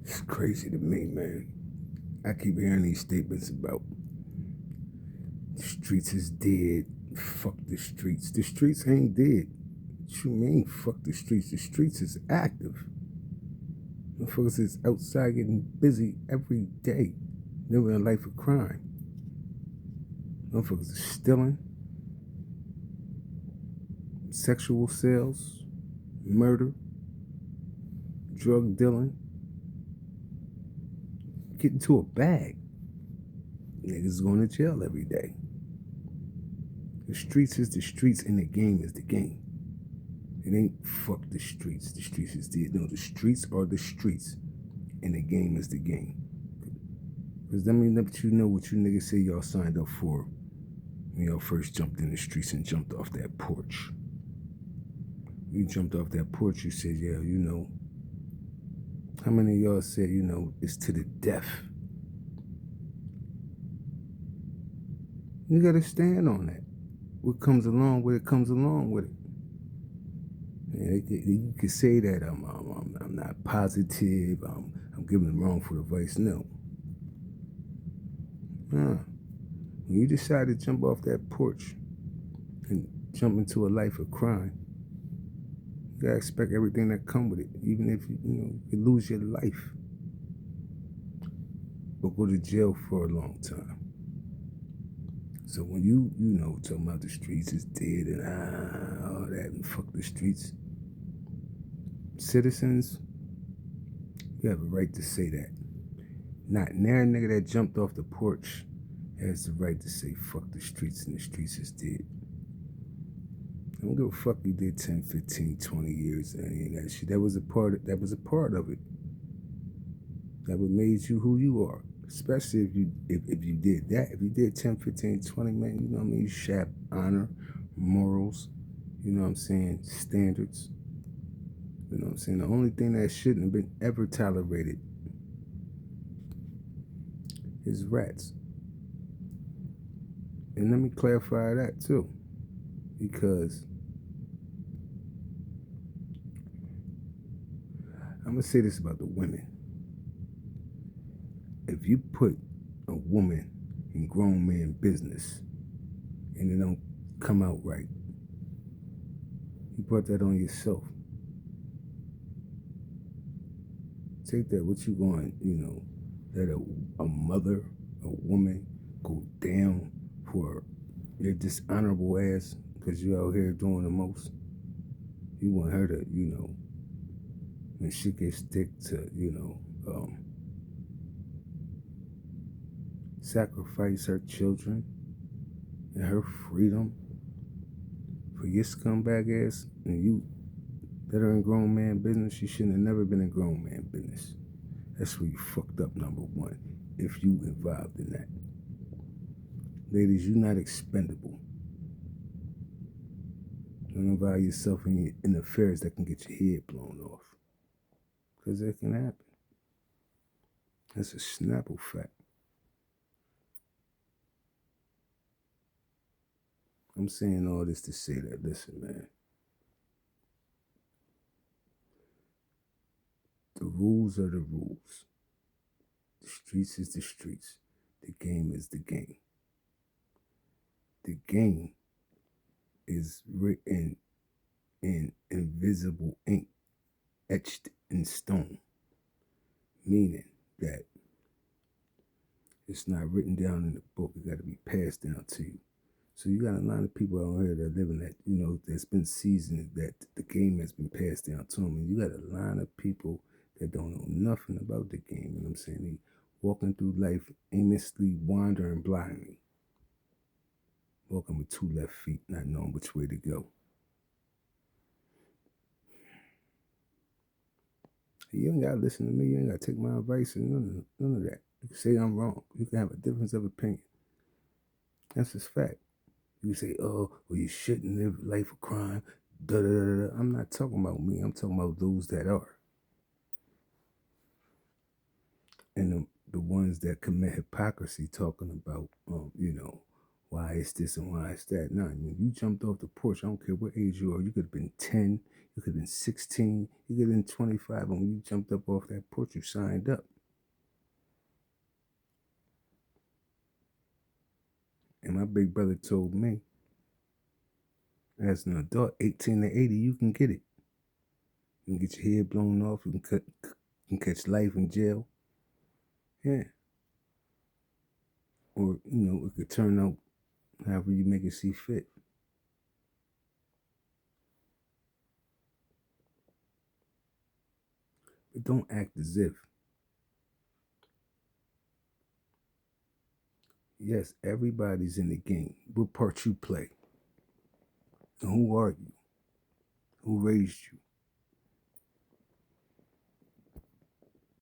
It's crazy to me, man. I keep hearing these statements about the streets is dead. Fuck the streets. The streets ain't dead. What you mean, fuck the streets? The streets is active. Motherfuckers is outside getting busy every day, living a life of crime. Motherfuckers is stealing, sexual sales, murder, drug dealing, get into a bag. Niggas going to jail every day. The streets is the streets and the game is the game. It ain't fuck the streets. The streets is dead. No, the streets are the streets and the game is the game. Because that means that you know what you niggas say y'all signed up for when y'all first jumped in the streets and jumped off that porch. You jumped off that porch, you said, yeah, you know. How many of y'all said, you know, it's to the death? You gotta stand on that. What comes along with it comes along with it. Yeah, you can say that I'm not positive, I'm giving wrongful advice. No. When you decide to jump off that porch and jump into a life of crime, you gotta expect everything that come with it, even if you lose your life or go to jail for a long time. So when you talking about the streets is dead and all that and fuck the streets, citizens, you have a right to say that. Not nary nigga that jumped off the porch has the right to say fuck the streets and the streets is dead. I don't give a fuck you did 10, 15, 20 years and any of that shit. That was a part of it. That would made you who you are. Especially if you did that. If you did 10, 15, 20, man, you know what I mean? You should have honor, morals, you know what I'm saying, standards. You know what I'm saying? The only thing that shouldn't have been ever tolerated is rats. And let me clarify that too. Because I'm going to say this about the women. If you put a woman in grown man business and it don't come out right, you brought that on yourself. Take that, what you going, let a mother, a woman go down for your dishonorable ass because you out here doing the most. You want her to, when she gets stick to, sacrifice her children and her freedom for your scumbag ass, and you that are in grown man business, you shouldn't have never been in grown man business. That's where you fucked up, number one, if you involved in that. Ladies, you're not expendable. Don't involve yourself in affairs that can get your head blown off. Because that can happen. That's a Snapple fact. I'm saying all this to say that, listen, man. The rules are the rules. The streets is the streets. The game is the game. The game is written in invisible ink, etched in stone, meaning that it's not written down in the book. It got to be passed down to you. So you got a lot of people out here that are living that, that's been seasoned, that the game has been passed down to them. And you got a lot of people that don't know nothing about the game. You know what I'm saying? They walking through life aimlessly, wandering blindly. Walking with two left feet, not knowing which way to go. You ain't got to listen to me. You ain't got to take my advice and none of that. You can say I'm wrong. You can have a difference of opinion. That's just fact. You say, oh, well, you shouldn't live a life of crime. Da, da, da, da. I'm not talking about me. I'm talking about those that are. And the ones that commit hypocrisy talking about, why it's this and why it's that. No, when you jumped off the porch, I don't care what age you are, you could have been 10, you could have been 16, you could have been 25. And when you jumped up off that porch, you signed up. And my big brother told me, as an adult, 18 to 80, you can get it. You can get your head blown off. You can catch life in jail. Yeah. Or, it could turn out however you make it see fit. But don't act as if. Yes, everybody's in the game. What part you play? And who are you? Who raised you?